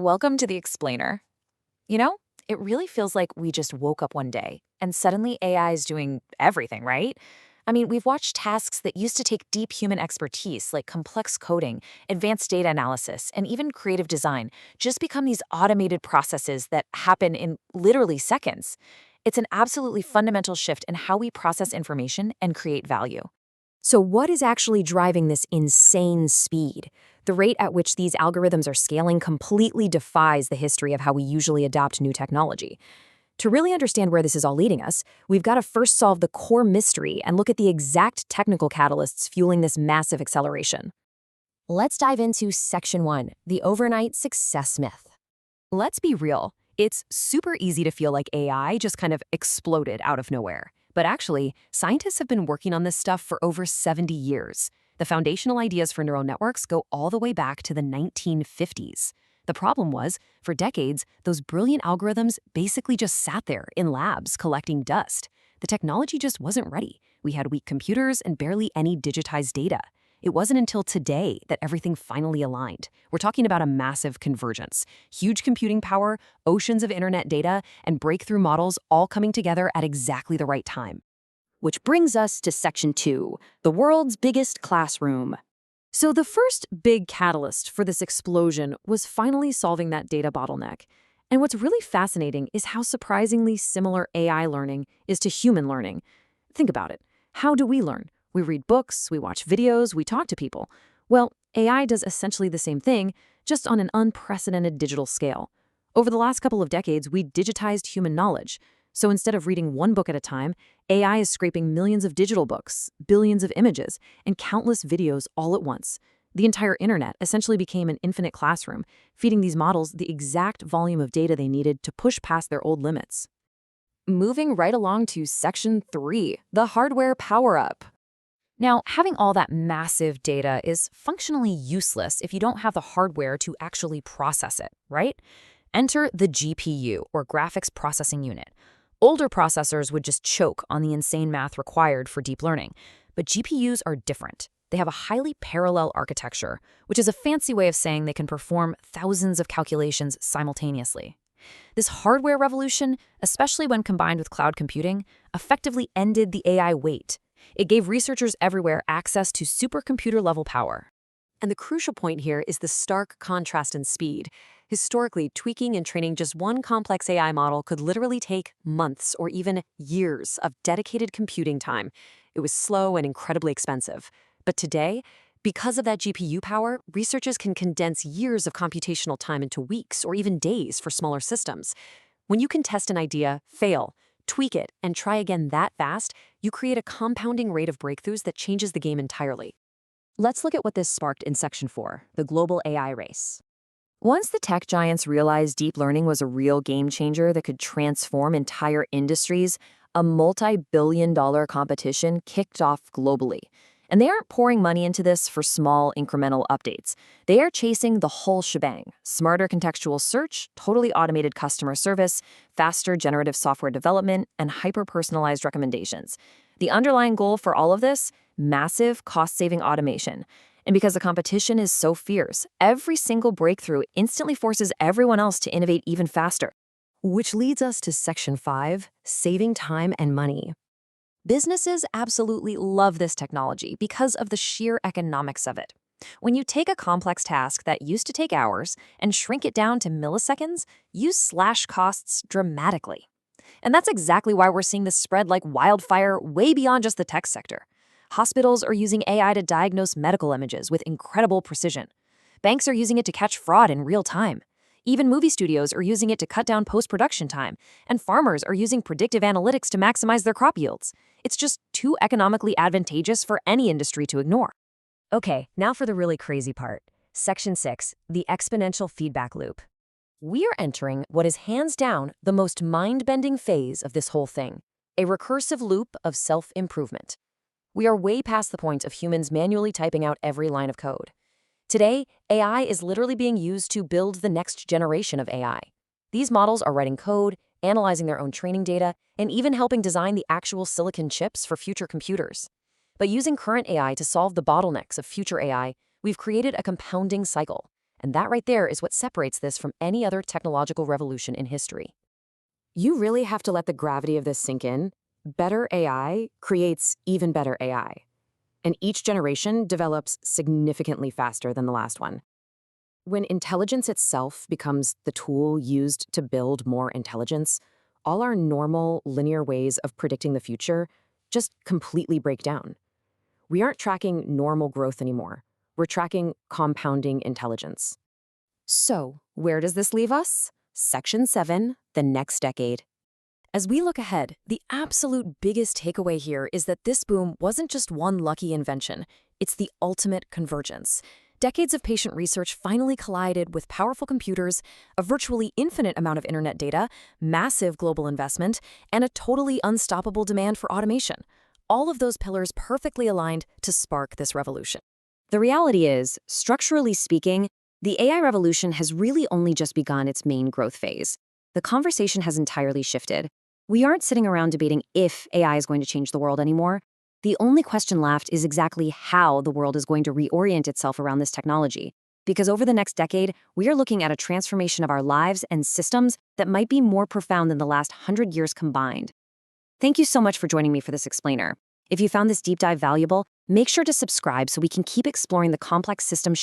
Welcome to the Explainer. You know, it really feels like we just woke up one day and suddenly AI is doing everything, right? I mean, we've watched tasks that used to take deep human expertise, like complex coding, advanced data analysis, and even creative design, just become these automated processes that happen in literally seconds. It's an absolutely fundamental shift in how we process information and create value. So, what is actually driving this insane speed? The rate at which these algorithms are scaling completely defies the history of how we usually adopt new technology. To really understand where this is all leading us, we've got to first solve the core mystery and look at the exact technical catalysts fueling this massive acceleration. Let's dive into Section 1, the overnight success myth. Let's be real, it's super easy to feel like AI just kind of exploded out of nowhere. But actually, scientists have been working on this stuff for over 70 years. The foundational ideas for neural networks go all the way back to the 1950s. The problem was, for decades, those brilliant algorithms basically just sat there in labs collecting dust. The technology just wasn't ready. We had weak computers and barely any digitized data. It wasn't until today that everything finally aligned. We're talking about a massive convergence. Huge computing power, oceans of internet data, and breakthrough models all coming together at exactly the right time. Which brings us to Section 2, the world's biggest classroom. So the first big catalyst for this explosion was finally solving that data bottleneck. And what's really fascinating is how surprisingly similar AI learning is to human learning. Think about it. How do we learn? We read books, we watch videos, we talk to people. Well, AI does essentially the same thing, just on an unprecedented digital scale. Over the last couple of decades, we digitized human knowledge. So instead of reading one book at a time, AI is scraping millions of digital books, billions of images, and countless videos all at once. The entire internet essentially became an infinite classroom, feeding these models the exact volume of data they needed to push past their old limits. Moving right along to Section 3, the hardware power-up. Now, having all that massive data is functionally useless if you don't have the hardware to actually process it, right? Enter the GPU, or Graphics Processing Unit. Older processors would just choke on the insane math required for deep learning, but GPUs are different. They have a highly parallel architecture, which is a fancy way of saying they can perform thousands of calculations simultaneously. This hardware revolution, especially when combined with cloud computing, effectively ended the AI wait. It gave researchers everywhere access to supercomputer-level power. And the crucial point here is the stark contrast in speed. Historically, tweaking and training just one complex AI model could literally take months or even years of dedicated computing time. It was slow and incredibly expensive. But today, because of that GPU power, researchers can condense years of computational time into weeks or even days for smaller systems. When you can test an idea, fail, tweak it, and try again that fast, you create a compounding rate of breakthroughs that changes the game entirely. Let's look at what this sparked in Section 4, the global AI race. Once the tech giants realized deep learning was a real game changer that could transform entire industries, a multi-billion-dollar competition kicked off globally. And they aren't pouring money into this for small incremental updates. They are chasing the whole shebang: smarter contextual search, totally automated customer service, faster generative software development, and hyper-personalized recommendations. The underlying goal for all of this? Massive cost-saving automation. And because the competition is so fierce, every single breakthrough instantly forces everyone else to innovate even faster. Which leads us to Section 5, saving time and money. Businesses absolutely love this technology because of the sheer economics of it. When you take a complex task that used to take hours and shrink it down to milliseconds, you slash costs dramatically. And that's exactly why we're seeing this spread like wildfire way beyond just the tech sector. Hospitals are using AI to diagnose medical images with incredible precision. Banks are using it to catch fraud in real time. Even movie studios are using it to cut down post-production time, and farmers are using predictive analytics to maximize their crop yields. It's just too economically advantageous for any industry to ignore. Okay, now for the really crazy part. Section 6, the exponential feedback loop. We are entering what is hands down the most mind-bending phase of this whole thing, a recursive loop of self-improvement. We are way past the point of humans manually typing out every line of code. Today, AI is literally being used to build the next generation of AI. These models are writing code, analyzing their own training data, and even helping design the actual silicon chips for future computers. But using current AI to solve the bottlenecks of future AI, we've created a compounding cycle. And that right there is what separates this from any other technological revolution in history. You really have to let the gravity of this sink in. Better AI creates even better AI, and each generation develops significantly faster than the last one. When intelligence itself becomes the tool used to build more intelligence, all our normal linear ways of predicting the future just completely break down. We aren't tracking normal growth anymore. We're tracking compounding intelligence. So, where does this leave us? Section 7, the next decade. As we look ahead, the absolute biggest takeaway here is that this boom wasn't just one lucky invention, it's the ultimate convergence. Decades of patient research finally collided with powerful computers, a virtually infinite amount of internet data, massive global investment, and a totally unstoppable demand for automation. All of those pillars perfectly aligned to spark this revolution. The reality is, structurally speaking, the AI revolution has really only just begun its main growth phase. The conversation has entirely shifted. We aren't sitting around debating if AI is going to change the world anymore. The only question left is exactly how the world is going to reorient itself around this technology. Because over the next decade, we are looking at a transformation of our lives and systems that might be more profound than the last 100 years combined. Thank you so much for joining me for this explainer. If you found this deep dive valuable, make sure to subscribe so we can keep exploring the complex systems